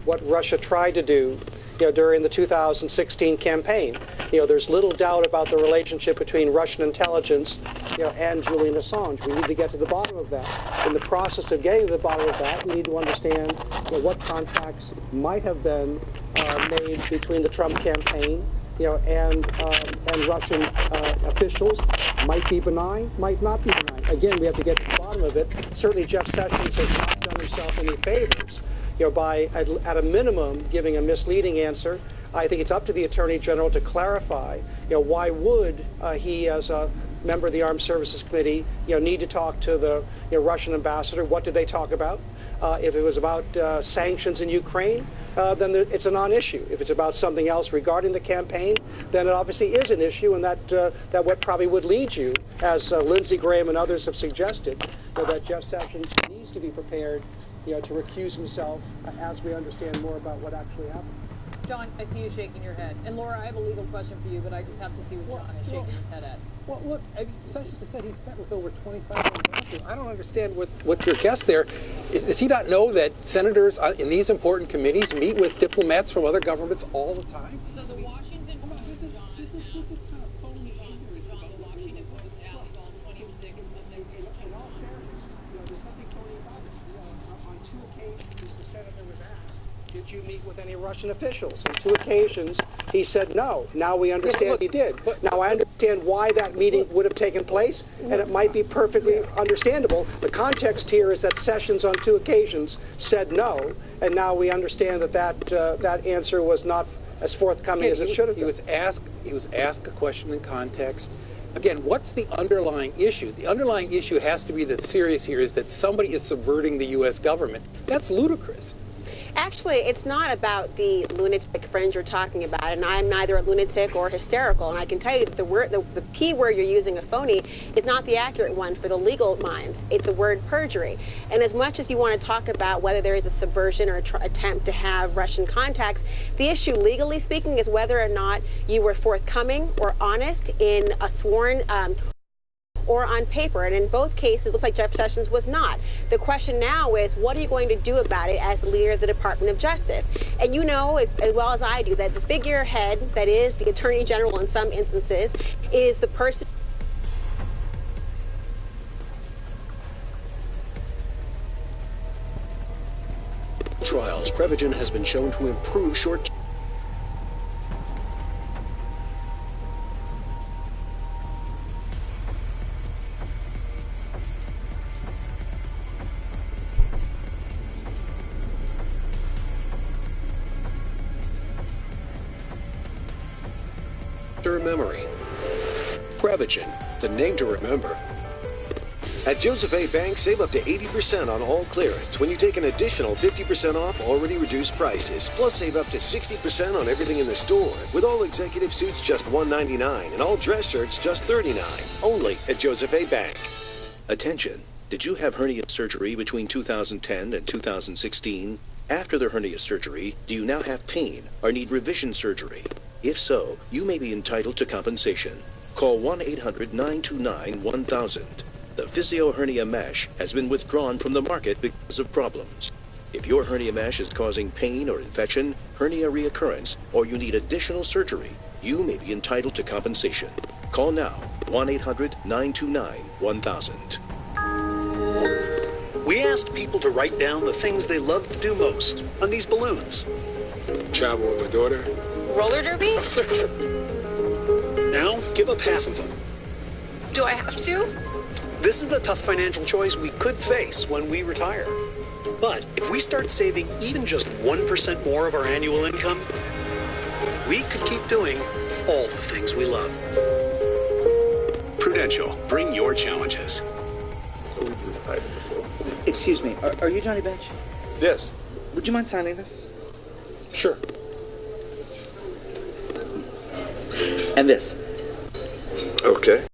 what Russia tried to do during the 2016 campaign. There's little doubt about the relationship between Russian intelligence and Julian Assange. We need to get to the bottom of that. In the process of getting to the bottom of that, we need to understand what contacts might have been made between the Trump campaign and Russian officials. Might be benign, might not be benign. Again, we have to get to the bottom of it. Certainly Jeff Sessions has not done himself any favors by, at a minimum, giving a misleading answer. I think it's up to the Attorney General to clarify, why would he, as a member of the Armed Services Committee, need to talk to the Russian ambassador? What did they talk about? If it was about sanctions in Ukraine, then it's a non-issue. If it's about something else regarding the campaign, then it obviously is an issue, and that what probably would lead you, as Lindsey Graham and others have suggested, that Jeff Sessions needs to be prepared, to recuse himself as we understand more about what actually happened. John, I see you shaking your head. And Laura, I have a legal question for you, but I just have to see what John is shaking his head at. Well, look, Sessions has said he's met with over 25 ambassadors. I don't understand what your guess there is. Does he not know that senators in these important committees meet with diplomats from other governments all the time? So the Washington Post, this is kind of phony ignorance about the Washington Post asked all 26 of them. In all fairness, there's nothing phony about it. On 2 occasions, the senator was asked, did you meet with any Russian officials? On 2 occasions, he said no. Now we understand he did. Now I understand why that meeting would have taken place, and it might be perfectly understandable. The context here is that Sessions on 2 occasions said no, and now we understand that answer was not as forthcoming as it should have been. He was asked a question in context. Again, what's the underlying issue? The underlying issue has to be that's serious here is that somebody is subverting the U.S. government. That's ludicrous. Actually, it's not about the lunatic fringe you're talking about, and I'm neither a lunatic or hysterical. And I can tell you that the key word you're using, a phony, is not the accurate one for the legal minds. It's the word perjury. And as much as you want to talk about whether there is a subversion or attempt to have Russian contacts, the issue, legally speaking, is whether or not you were forthcoming or honest in a sworn or on paper. And in both cases, it looks like Jeff Sessions was not. The question now is, what are you going to do about it as the leader of the Department of Justice? And you know as well as I do that the figurehead, that is the Attorney General in some instances, is the person. Trials, Prevagen has been shown to improve short memory. Prevagen, the name to remember. At Joseph A. Bank, save up to 80% on all clearance when you take an additional 50% off already reduced prices. Plus, save up to 60% on everything in the store, with all executive suits just $199 and all dress shirts just $39. Only at Joseph A. Bank. Attention. Did you have hernia surgery between 2010 and 2016? After the hernia surgery, do you now have pain or need revision surgery? If so, you may be entitled to compensation. Call 1-800-929-1000. The Physio Hernia Mesh has been withdrawn from the market because of problems. If your hernia mesh is causing pain or infection, hernia reoccurrence, or you need additional surgery, you may be entitled to compensation. Call now, 1-800-929-1000. We asked people to write down the things they love to do most on these balloons. Travel with my daughter. Roller derby? Now, give up half of them. Do I have to? This is the tough financial choice we could face when we retire. But if we start saving even just 1% more of our annual income, we could keep doing all the things we love. Prudential, bring your challenges. Excuse me, are you Johnny Bench? Yes. Would you mind signing this? Sure. And this. Okay.